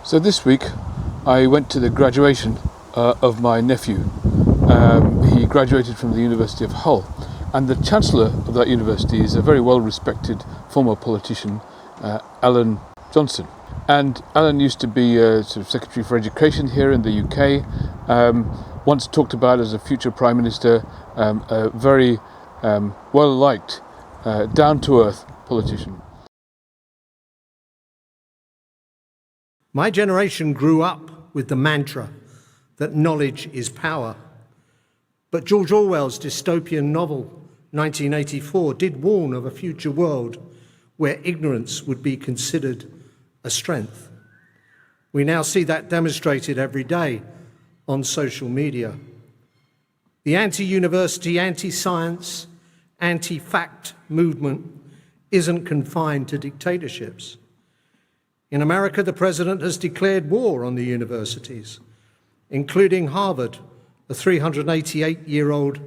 So this week I went to the graduation of my nephew. He graduated from the University of Hull, and the Chancellor of that university is a very well-respected former politician, Alan Johnson. And Alan used to be sort of Secretary for Education here in the UK, once talked about as a future Prime Minister, a very well-liked, down-to-earth politician. My generation grew up with the mantra that knowledge is power. But George Orwell's dystopian novel, 1984, did warn of a future world where ignorance would be considered a strength. We now see that demonstrated every day on social media. The anti-university, anti-science, anti-fact movement isn't confined to dictatorships. In America, the president has declared war on the universities, including Harvard, a 388-year-old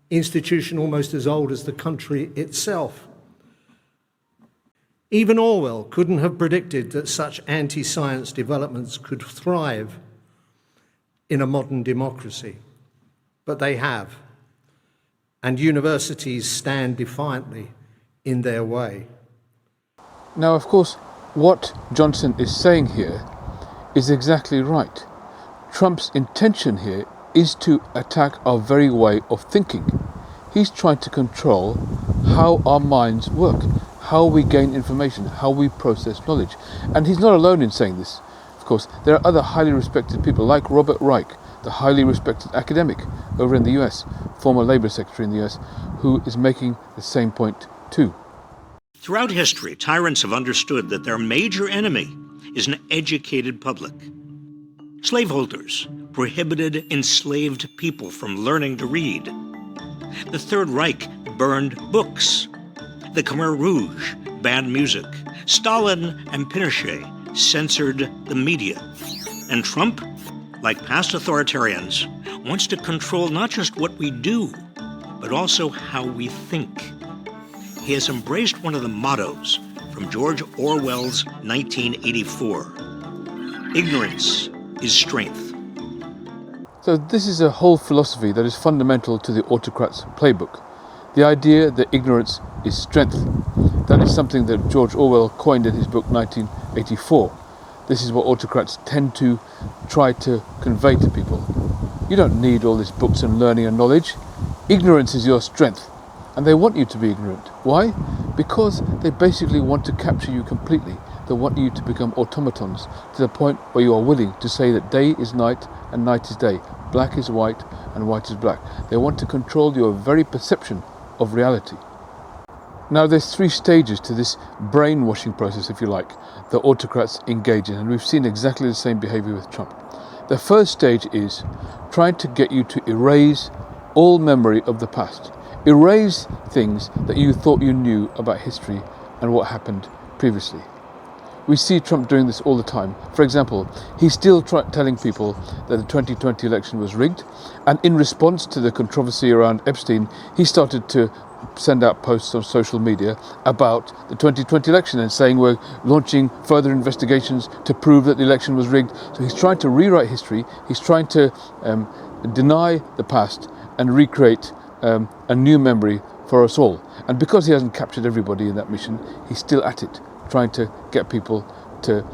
institution almost as old as the country itself. Even Orwell couldn't have predicted that such anti-science developments could thrive in a modern democracy, but they have, and universities stand defiantly in their way. Now, of course, what Johnson is saying here is exactly right. Trump's intention here is to attack our very way of thinking. He's trying to control how our minds work, how we gain information, how we process knowledge. And he's not alone in saying this. Of course, there are other highly respected people like Robert Reich, the highly respected academic over in the US, former Labour Secretary in the US, who is making the same point too. Throughout history, tyrants have understood that their major enemy is an educated public. Slaveholders prohibited enslaved people from learning to read. The Third Reich burned books. The Khmer Rouge banned music. Stalin and Pinochet censored the media. And Trump, like past authoritarians, wants to control not just what we do, but also how we think. He has embraced one of the mottos from George Orwell's 1984. Ignorance is strength. So this is a whole philosophy that is fundamental to the autocrat's playbook. The idea that ignorance is strength. That is something that George Orwell coined in his book 1984. This is what autocrats tend to try to convey to people. You don't need all these books and learning and knowledge. Ignorance is your strength. And they want you to be ignorant. Why? Because they basically want to capture you completely. They want you to become automatons to the point where you are willing to say that day is night and night is day, black is white and white is black. They want to control your very perception of reality. Now there's three stages to this brainwashing process, if you like, that autocrats engage in, and we've seen exactly the same behavior with Trump. The first stage is trying to get you to erase all memory of the past. Erase things that you thought you knew about history and what happened previously. We see Trump doing this all the time. For example, he's still telling people that the 2020 election was rigged, and in response to the controversy around Epstein, he started to send out posts on social media about the 2020 election and saying we're launching further investigations to prove that the election was rigged. So he's trying to rewrite history, he's trying to deny the past and recreate a new memory for us all. And because he hasn't captured everybody in that mission, he's still at it, trying to get people to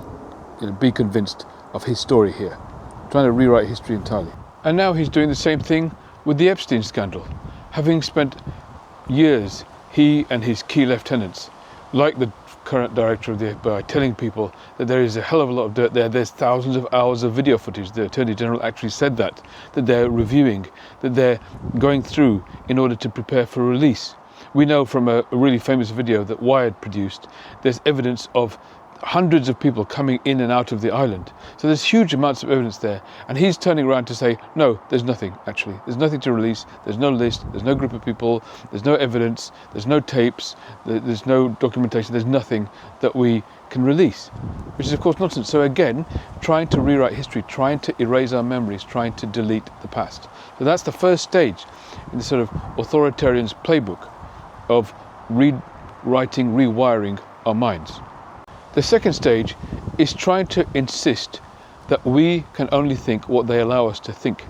be convinced of his story here, trying to rewrite history entirely. And now he's doing the same thing with the Epstein scandal. Having spent years, he and his key lieutenants, like the current director of the FBI, telling people that there is a hell of a lot of dirt there. There's thousands of hours of video footage. The Attorney General actually said that they're reviewing, that they're going through in order to prepare for release. We know from a really famous video that Wired produced, there's evidence of hundreds of people coming in and out of the island. So there's huge amounts of evidence there. And he's turning around to say, no, there's nothing, actually. There's nothing to release. There's no list. There's no group of people. There's no evidence. There's no tapes. There's no documentation. There's nothing that we can release, which is, of course, nonsense. So again, trying to rewrite history, trying to erase our memories, trying to delete the past. So that's the first stage in the sort of authoritarian's playbook of rewriting, rewiring our minds. The second stage is trying to insist that we can only think what they allow us to think.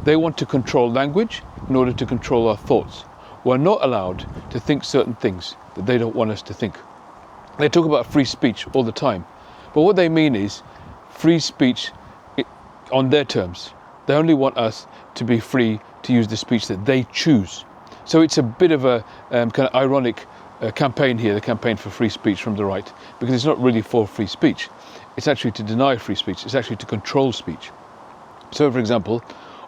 They want to control language in order to control our thoughts. We're not allowed to think certain things that they don't want us to think. They talk about free speech all the time, but what they mean is free speech on their terms. They only want us to be free to use the speech that they choose. So it's a bit of a kind of ironic campaign here, the campaign for free speech from the right, because it's not really for free speech. It's actually to deny free speech. It's actually to control speech. So, for example,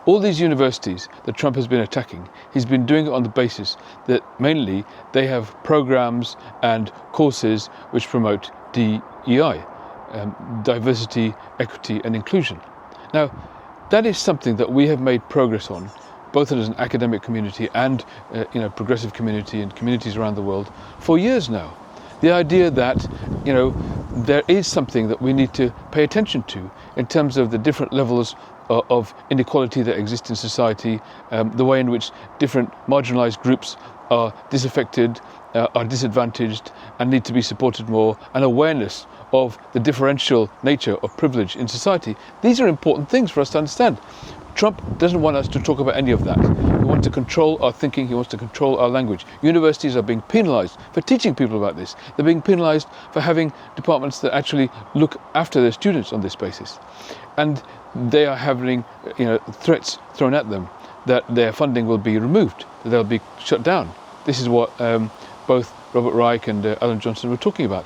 all these universities that Trump has been attacking, he's been doing it on the basis that mainly they have programs and courses which promote DEI, diversity, equity and inclusion. Now, that is something that we have made progress on, both as an academic community and progressive community and communities around the world for years now. The idea that there is something that we need to pay attention to in terms of the different levels of inequality that exist in society, the way in which different marginalized groups are disaffected, are disadvantaged and need to be supported more, and awareness of the differential nature of privilege in society. These are important things for us to understand. Trump doesn't want us to talk about any of that. He wants to control our thinking, he wants to control our language. Universities are being penalized for teaching people about this. They're being penalized for having departments that actually look after their students on this basis. And they are having threats thrown at them that their funding will be removed, that they'll be shut down. This is what both Robert Reich and Alan Johnson were talking about.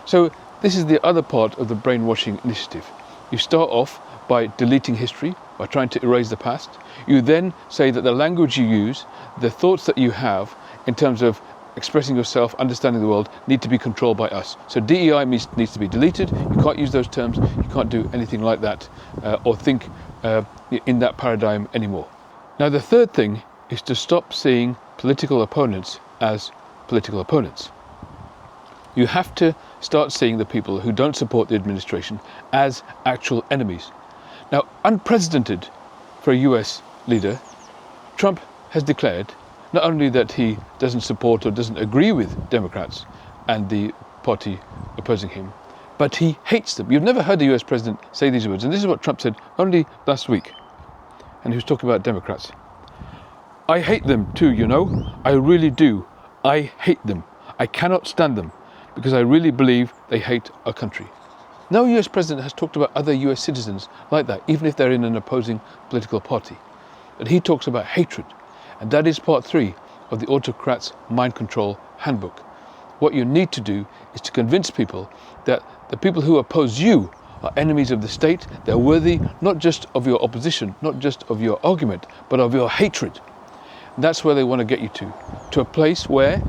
So this is the other part of the brainwashing initiative. You start off by deleting history, by trying to erase the past. You then say that the language you use, the thoughts that you have in terms of expressing yourself, understanding the world, need to be controlled by us. So DEI needs to be deleted. You can't use those terms. You can't do anything like that or think in that paradigm anymore. Now, the third thing is to stop seeing political opponents as political opponents. You have to start seeing the people who don't support the administration as actual enemies. Now, unprecedented for a US leader, Trump has declared not only that he doesn't support or doesn't agree with Democrats and the party opposing him, but he hates them. You've never heard a US president say these words, and this is what Trump said only last week, and he was talking about Democrats. I hate them too, I really do. I hate them. I cannot stand them because I really believe they hate our country. No US president has talked about other US citizens like that, even if they're in an opposing political party. But he talks about hatred, and that is part 3 of the Autocrat's Mind Control Handbook. What you need to do is to convince people that the people who oppose you are enemies of the state. They're worthy not just of your opposition, not just of your argument, but of your hatred. And that's where they want to get you to a place where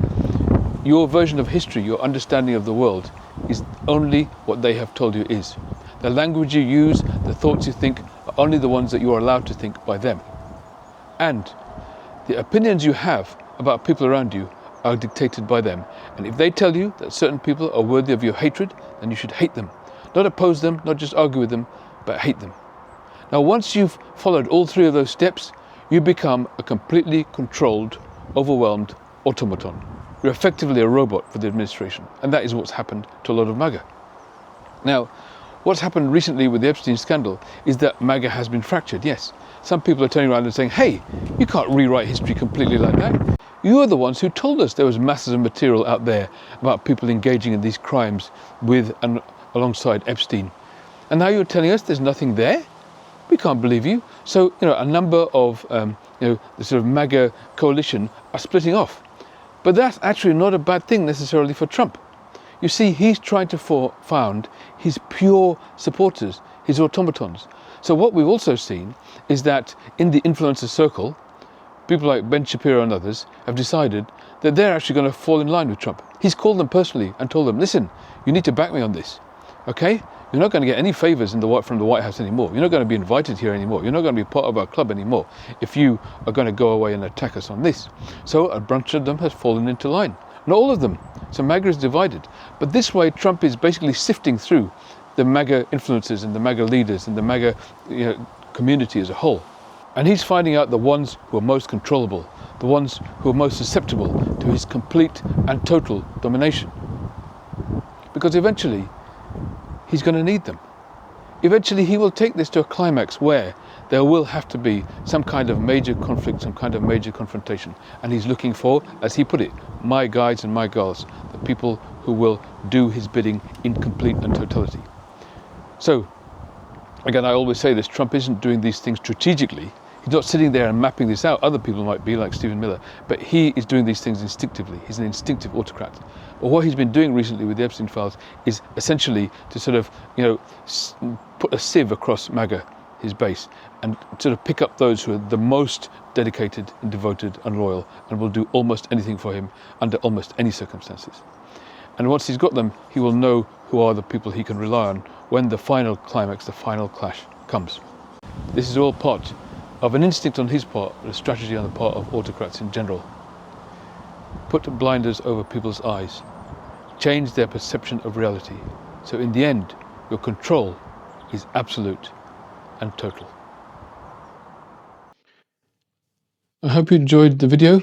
your version of history, your understanding of the world, is only what they have told you is. The language you use, the thoughts you think, are only the ones that you are allowed to think by them. And the opinions you have about people around you are dictated by them. And if they tell you that certain people are worthy of your hatred, then you should hate them. Not oppose them, not just argue with them, but hate them. Now, once you've followed all 3 of those steps, you become a completely controlled, overwhelmed automaton. You're effectively a robot for the administration, and that is what's happened to a lot of MAGA. Now, what's happened recently with the Epstein scandal is that MAGA has been fractured, yes. Some people are turning around and saying, hey, you can't rewrite history completely like that. You are the ones who told us there was masses of material out there about people engaging in these crimes with and alongside Epstein. And now you're telling us there's nothing there? We can't believe you. So, a number of, the sort of MAGA coalition are splitting off. But that's actually not a bad thing necessarily for Trump. You see, he's trying to found his pure supporters, his automatons. So what we've also seen is that in the influencer circle, people like Ben Shapiro and others have decided that they're actually going to fall in line with Trump. He's called them personally and told them, listen, you need to back me on this, okay? You're not going to get any favors from the White House anymore. You're not going to be invited here anymore. You're not going to be part of our club anymore if you are going to go away and attack us on this. So a bunch of them has fallen into line. Not all of them. So MAGA is divided. But this way, Trump is basically sifting through the MAGA influencers and the MAGA leaders and the MAGA community as a whole. And he's finding out the ones who are most controllable, the ones who are most susceptible to his complete and total domination. because eventually he's going to need them. Eventually he will take this to a climax where there will have to be some kind of major conflict, some kind of major confrontation. And he's looking for, as he put it, my guides and my girls, the people who will do his bidding in complete and totality. So, again, I always say this, Trump isn't doing these things strategically. He's not sitting there and mapping this out. Other people might be, like Stephen Miller, but he is doing these things instinctively. He's an instinctive autocrat. But what he's been doing recently with the Epstein files is essentially to sort of, put a sieve across MAGA, his base, and sort of pick up those who are the most dedicated and devoted and loyal and will do almost anything for him under almost any circumstances. And once he's got them, he will know who are the people he can rely on when the final climax, the final clash comes. This is all part of an instinct on his part, a strategy on the part of autocrats in general. Put blinders over people's eyes, change their perception of reality. So in the end, your control is absolute and total. I hope you enjoyed the video.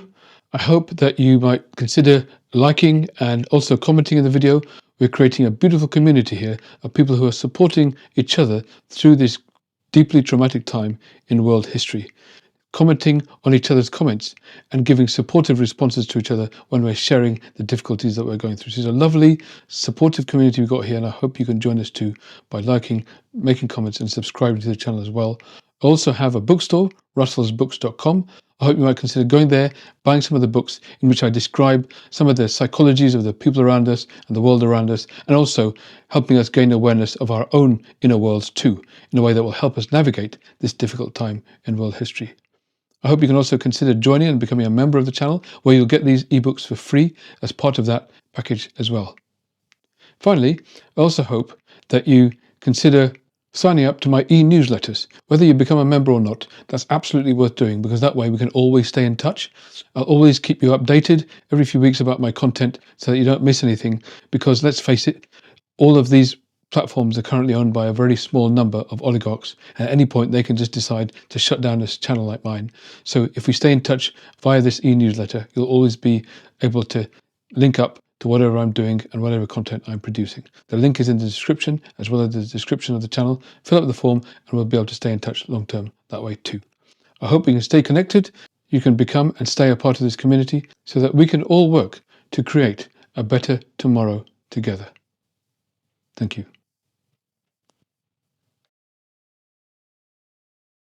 I hope that you might consider liking and also commenting in the video. We're creating a beautiful community here of people who are supporting each other through this deeply traumatic time in world history, commenting on each other's comments and giving supportive responses to each other when we're sharing the difficulties that we're going through. So it's a lovely, supportive community we've got here, and I hope you can join us too by liking, making comments and subscribing to the channel as well. I also have a bookstore, russellsbooks.com. I hope you might consider going there, buying some of the books in which I describe some of the psychologies of the people around us and the world around us, and also helping us gain awareness of our own inner worlds too, in a way that will help us navigate this difficult time in world history. I hope you can also consider joining and becoming a member of the channel, where you'll get these ebooks for free as part of that package as well. Finally, I also hope that you consider signing up to my e-newsletters. Whether you become a member or not, that's absolutely worth doing, because that way we can always stay in touch. I'll always keep you updated every few weeks about my content so that you don't miss anything, because let's face it, all of these platforms are currently owned by a very small number of oligarchs. At any point, they can just decide to shut down this channel like mine. So if we stay in touch via this e-newsletter, you'll always be able to link up to whatever I'm doing and whatever content I'm producing. The link is in the description, as well as the description of the channel. Fill out the form and we'll be able to stay in touch long term that way too. I hope you can stay connected. You can become and stay a part of this community so that we can all work to create a better tomorrow together. Thank you.